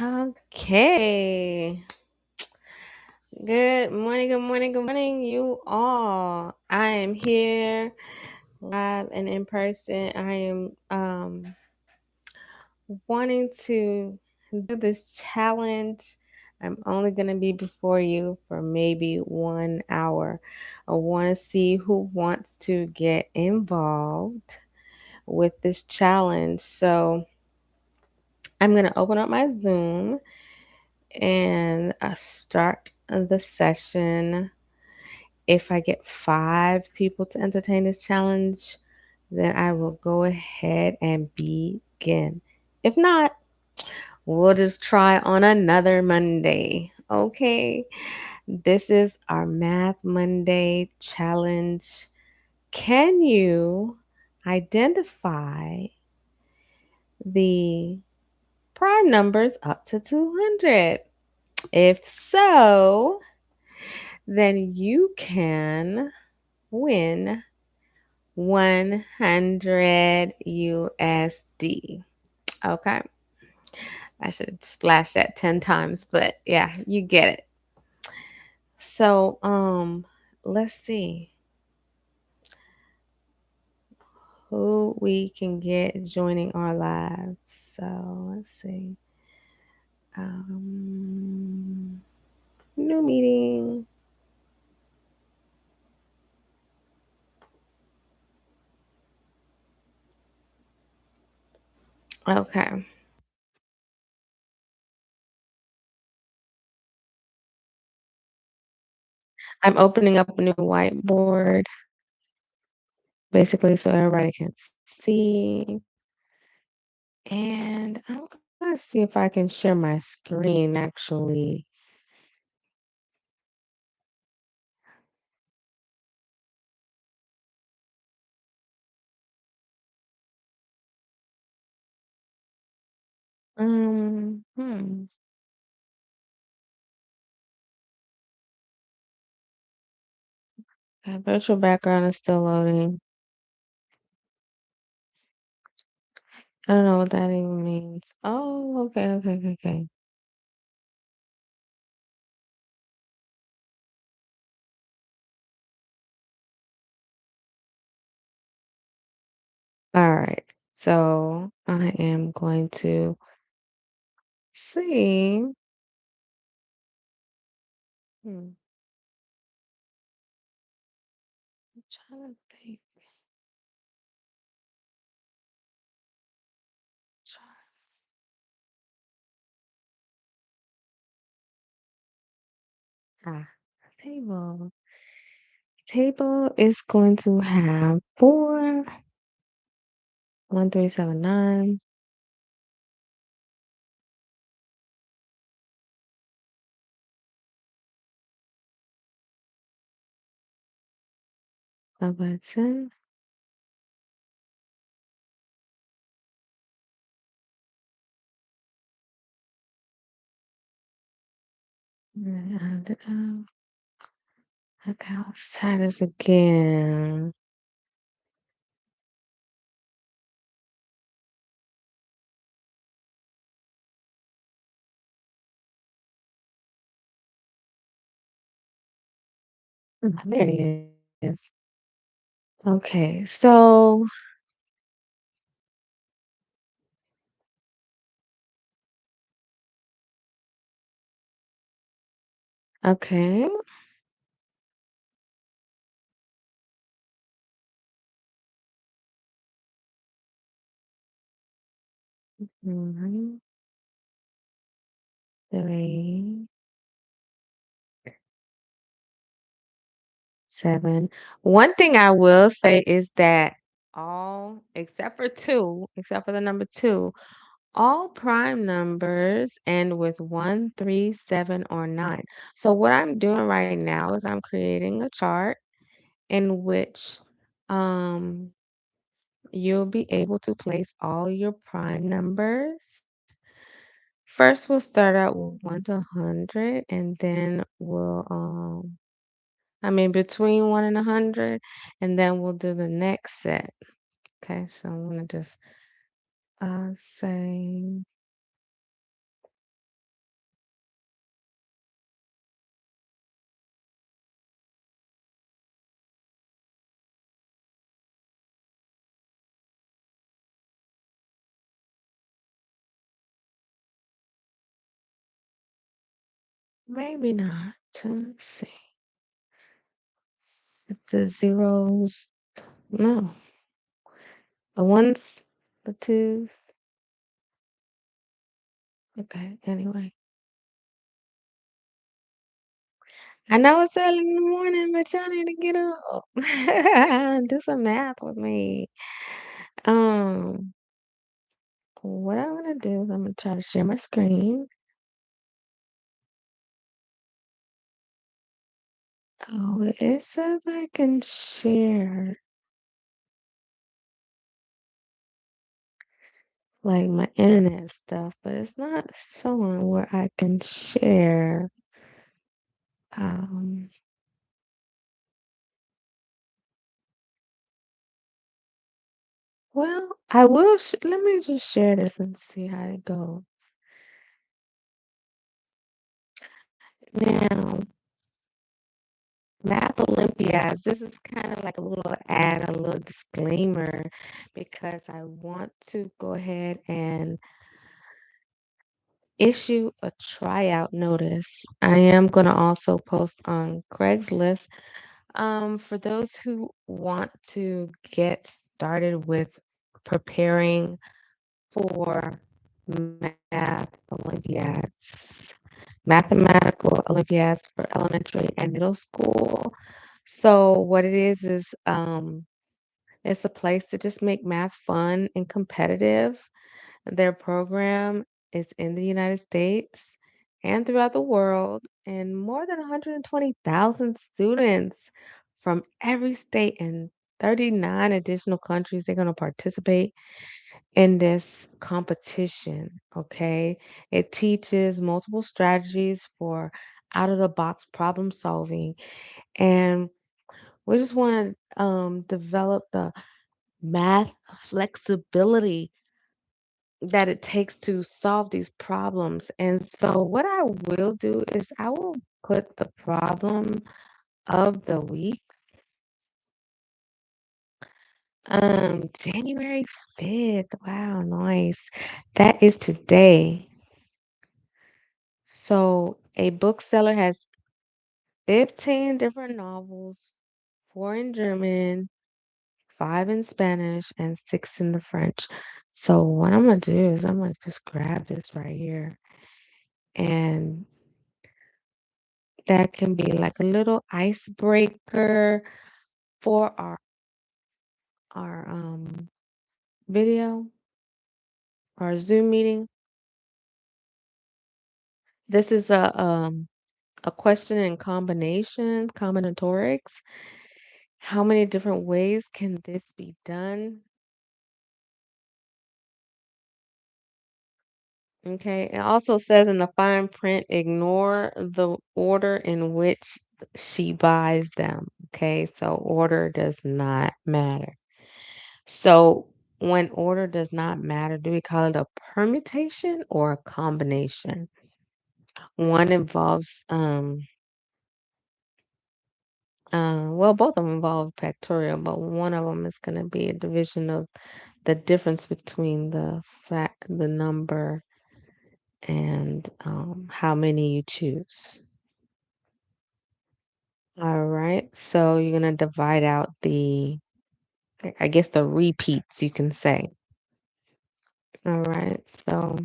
Okay. Good morning, good morning, good morning, you all. I am here live and in person. I am wanting to do this challenge. I'm only going to be before you for maybe 1 hour. I want to see who wants to get involved with this challenge. So I'm going to open up my Zoom and start the session. If I get 5 people to entertain this challenge, then I will go ahead and begin. If not, we'll just try on another Monday. Okay. This is our Math Monday challenge. Can you identify the prime numbers up to 200? If so, then you can win 100 USD. Okay. I should splash that 10 times, but yeah, you get it. So, let's see who we can get joining our live. So, let's see. New meeting. Okay. I'm opening up a new whiteboard basically so everybody can see. And I'm gonna see if I can share my screen actually. Hmm. Okay, virtual background is still loading. I don't know what that even means. Oh, okay, okay, okay, okay. All right. So I am going to see. Hmm. I'm trying to think. Try- Ah, table. Table is going to have 41379. 5 by 10. And okay, let's try this again. There it is. Okay, so okay. Mhm. 3, 7. One thing I will say is that all except for the number 2, all prime numbers end with 1, 3, 7, or 9. So what I'm doing right now is I'm creating a chart in which um you'll be able to place all your prime numbers. First, we'll start out with 1 to 100, and then between 1 and 100, and then we'll do the next set. Okay, so I'm gonna just say Maybe not. Let's see. The zeros. No. The ones, the twos. Okay, anyway. I know it's early in the morning, but y'all need to get up. Do some math with me. Um, what I'm gonna do is I'm gonna try to share my screen. Oh, it says I can share like my internet stuff, but it's not showing where I can share. Um, well, I will. Let me just share this and see how it goes. Now, Math Olympiads. This is kind of like a little ad, a little disclaimer, because I want to go ahead and issue a tryout notice. I am going to also post on Craigslist. For those who want to get started with preparing for math Olympiads, mathematical Olympiads for elementary and middle school. So what it is it's a place to just make math fun and competitive. Their program is in the United States and throughout the world, and more than 120,000 students from every state and 39 additional countries, they're going to participate in this competition. Okay. It teaches multiple strategies for out of the box problem solving. And we just want to develop the math flexibility that it takes to solve these problems. And so what I will do is I will put the problem of the week, January 5th. Wow, nice. That is today. So a bookseller has 15 different novels, 4 in German, 5 in Spanish, and 6 in the French. So what I'm gonna do is I'm gonna just grab this right here, and that can be like a little icebreaker for our video, our Zoom meeting. This is a question in combination, combinatorics. How many different ways can this be done? Okay. It also says in the fine print, ignore the order in which she buys them. Okay. So order does not matter. So when order does not matter, do we call it a permutation or a combination? One involves well, both of them involve factorial, but one of them is going to be a division of the difference between the number and how many you choose. All right, so you're going to divide out I guess the repeats, you can say. All right, so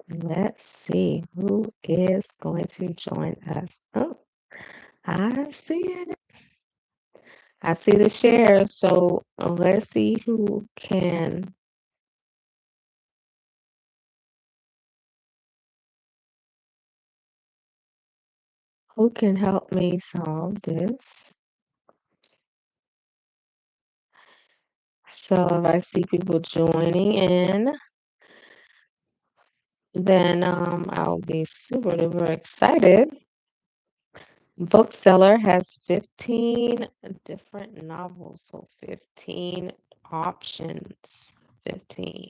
let's see who is going to join us. Oh, I see it. I see the share. So let's see who can help me solve this. So if I see people joining in, then I'll be super duper excited. Bookseller has 15 different novels, so 15 options, 15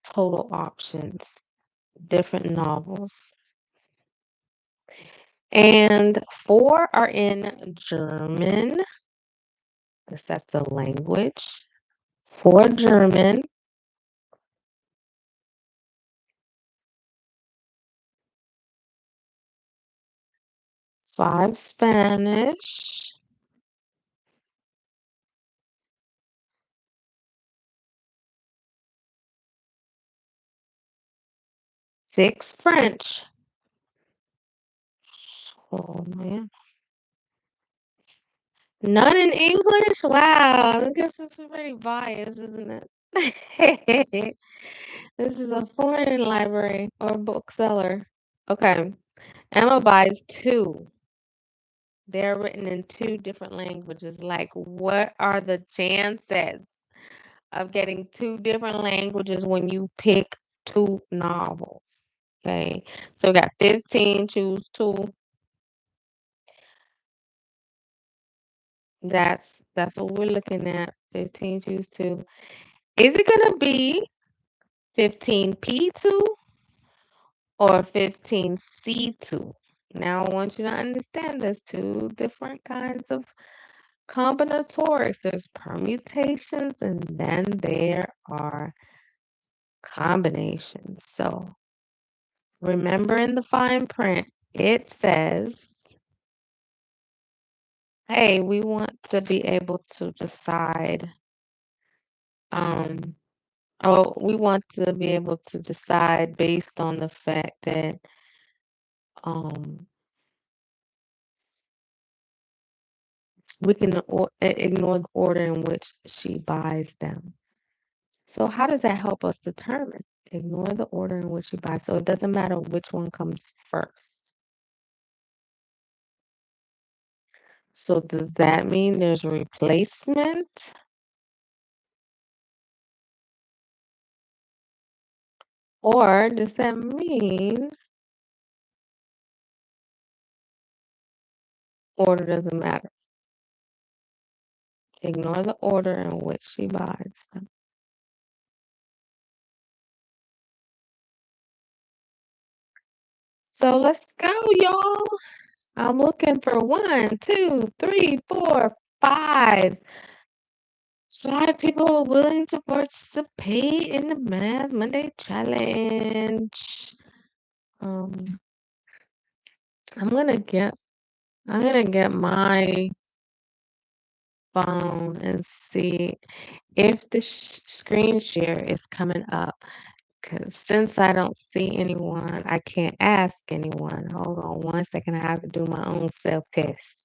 total options, different novels. And 4 are in German, because that's the language. 4 German, 5 Spanish, 6 French. Oh, man. None in English? Wow, I guess this is pretty biased, isn't it? This is a foreign library or bookseller. Okay. Emma buys 2. They're written in 2 different languages. Like, what are the chances of getting 2 different languages when you pick 2 novels? Okay. So we got 15, choose 2. That's what we're looking at. 15, choose 2. Is it gonna be 15P2 or 15C2? Now I want you to understand there's 2 different kinds of combinatorics. There's permutations and then there are combinations. So remember in the fine print, it says, hey, we want to be able to decide, um, we want to be able to decide based on the fact that, um, we can ignore the order in which she buys them. So how does that help us determine? Ignore the order in which she buys. So it doesn't matter which one comes first. So does that mean there's a replacement? Or does that mean order doesn't matter? Ignore the order in which she buys them. So let's go, y'all. I'm looking for 1, 2, 3, 4, 5. 5 people willing to participate in the Math Monday challenge. Um, I'm gonna get my phone and see if the screen share is coming up. Cause since I don't see anyone, I can't ask anyone. Hold on 1 second. I have to do my own self test.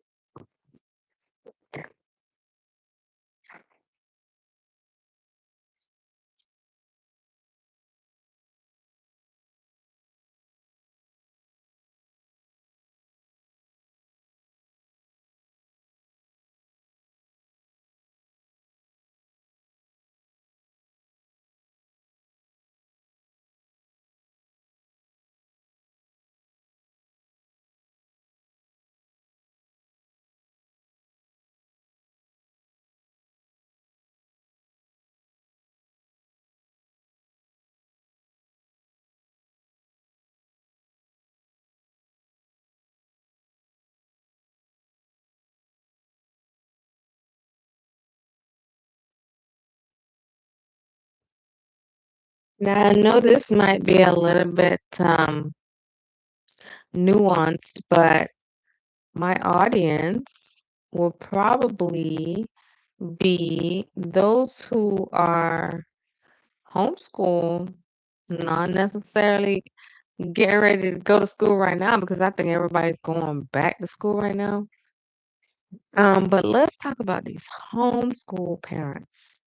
Now I know this might be a little bit nuanced, but my audience will probably be those who are homeschool, not necessarily getting ready to go to school right now because I think everybody's going back to school right now. But let's talk about these homeschool parents.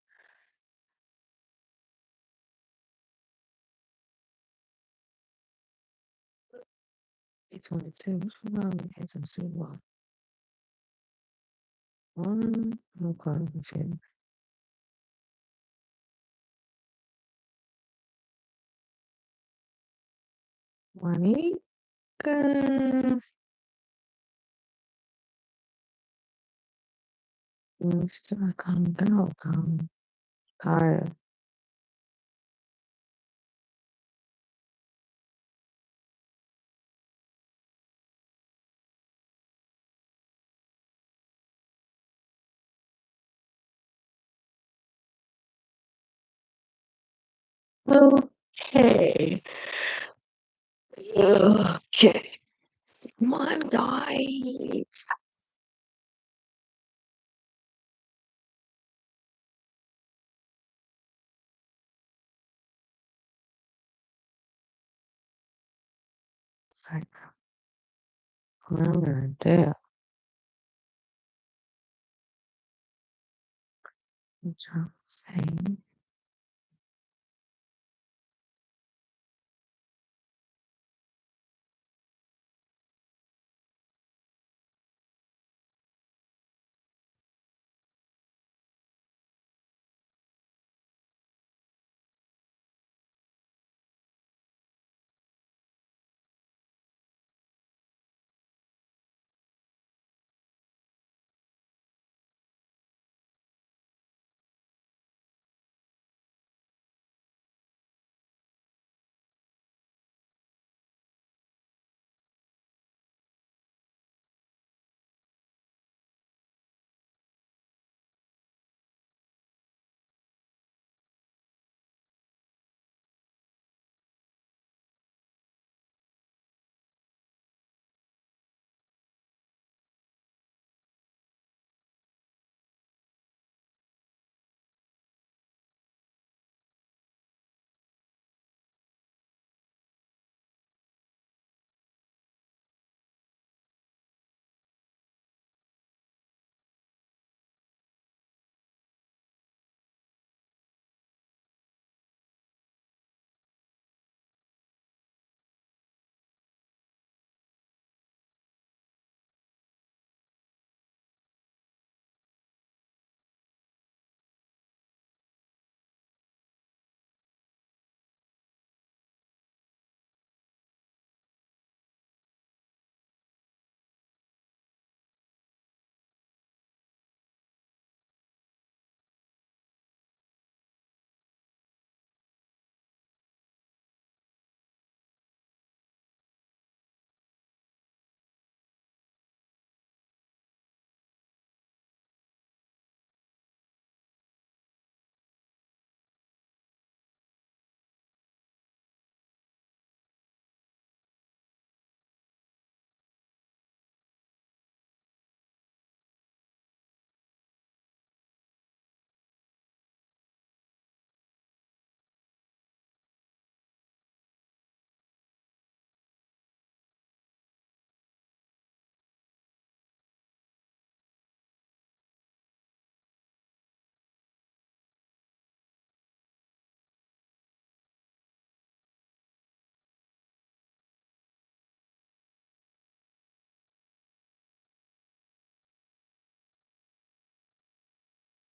H22, what's wrong with H22? Okay, shit. Juanita, still calm down, tired. Okay. Okay. Come on, guys. It's like, what I'm gonna do? I'm trying to say.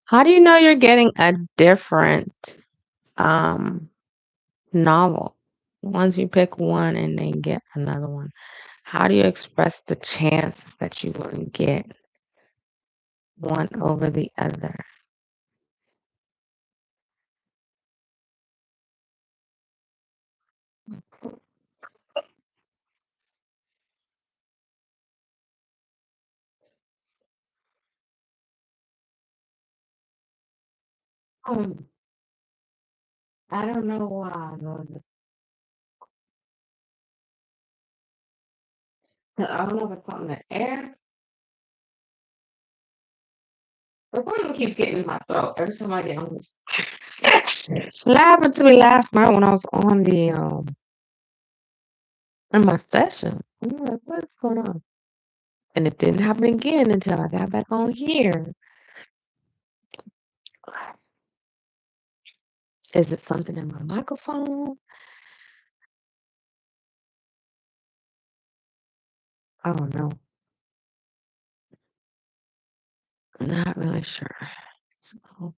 How do you know you're getting a different um novel? Once you pick one and then get another one, how do you express the chances that you will get one over the other? Um, I don't know why. I don't know if it's something in the air. The one keeps getting in my throat every time I get on this. What happened to me last night when I was on the in my session? I'm like, what's going on? And it didn't happen again until I got back on here. Is it something in my microphone? I don't know. I'm not really sure. So,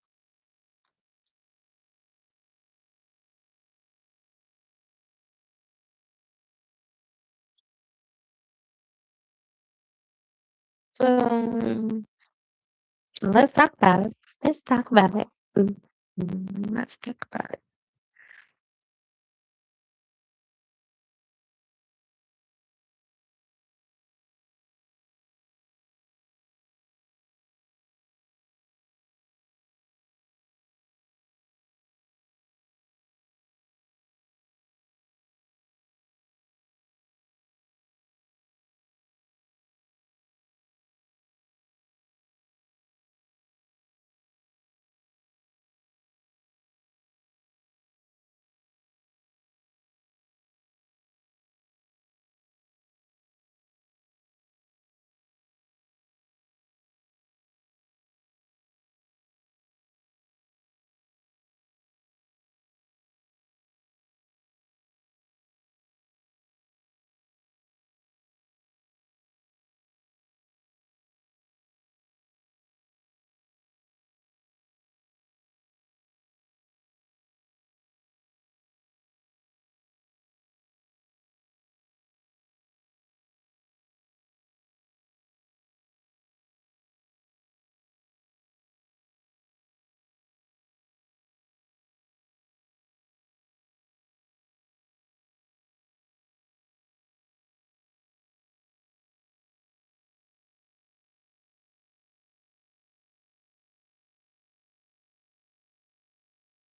so let's talk about it. Let's talk about it. Let's talk about it.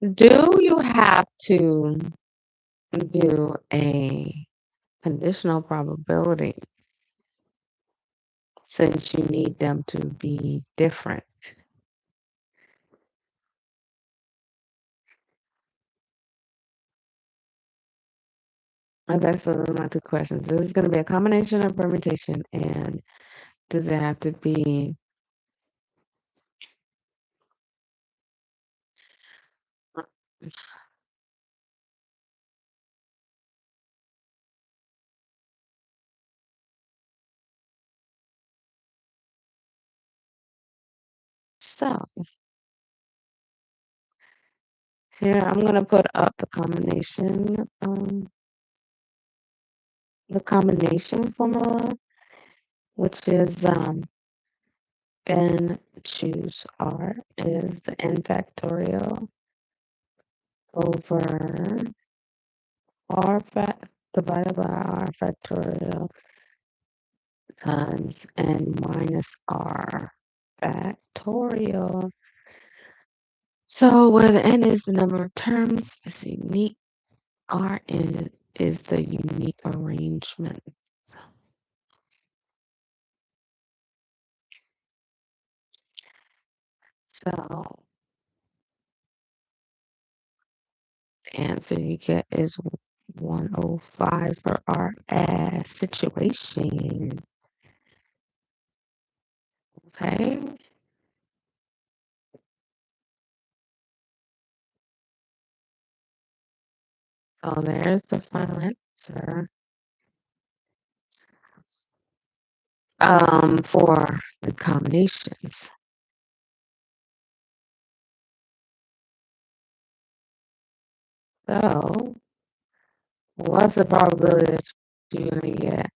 Do you have to do a conditional probability since you need them to be different? Okay, so those are my two questions. This is going to be a combination or permutation, and does it have to be so? Here, I'm going to put up the combination formula, which is n choose r is the n factorial over r divided by r factorial times n minus r factorial. So where the n is the number of terms, it's unique. Rn is the unique arrangement. So the answer you get is 105 for our ass situation. Okay. So there's the final answer. For the combinations. So what's the probability that you're gonna get?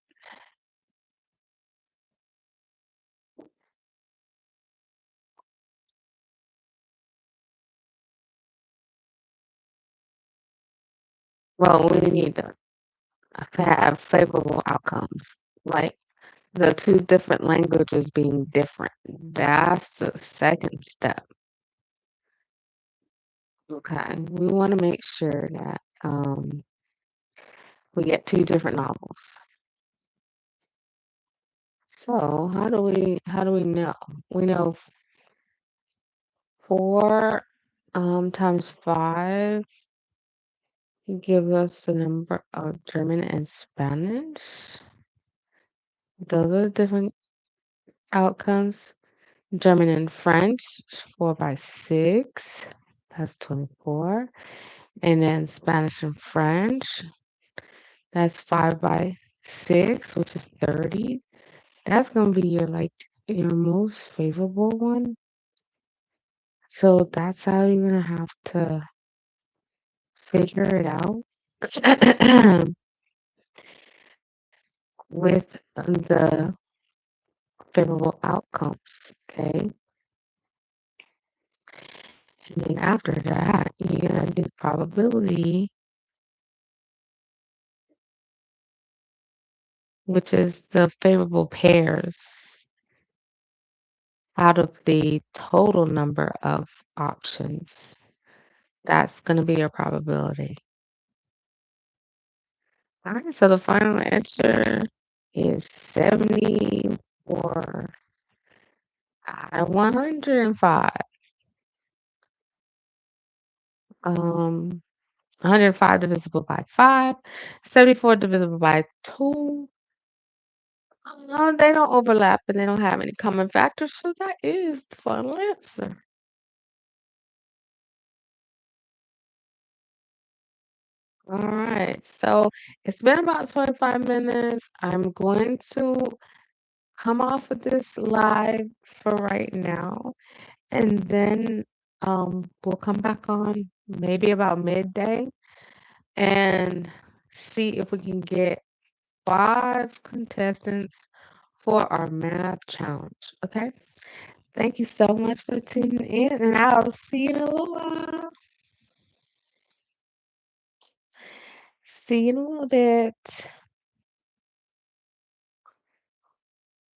Well, we need to have favorable outcomes, like the two different languages being different. That's the second step. Okay, we want to make sure that we get two different novels. So how do we know? We know 4 times 5 give us the number of German and Spanish. Those are different outcomes. German and French, 4 by 6, that's 24. And then Spanish and French, that's 5 by 6, which is 30. That's gonna be your most favorable one. So that's how you're gonna have to figure it out with the favorable outcomes. Okay. And then after that, you're gonna do probability, which is the favorable pairs out of the total number of options. That's gonna be your probability. All right, so the final answer is 74 out of 105. 105 divisible by 5, 74 divisible by 2. They don't overlap and they don't have any common factors, so that is the final answer. All right, so it's been about 25 minutes. I'm going to come off of this live for right now, and then we'll come back on maybe about midday and see if we can get 5 contestants for our math challenge. Okay. Thank you so much for tuning in, and I'll see you in a little while. See you in a little bit.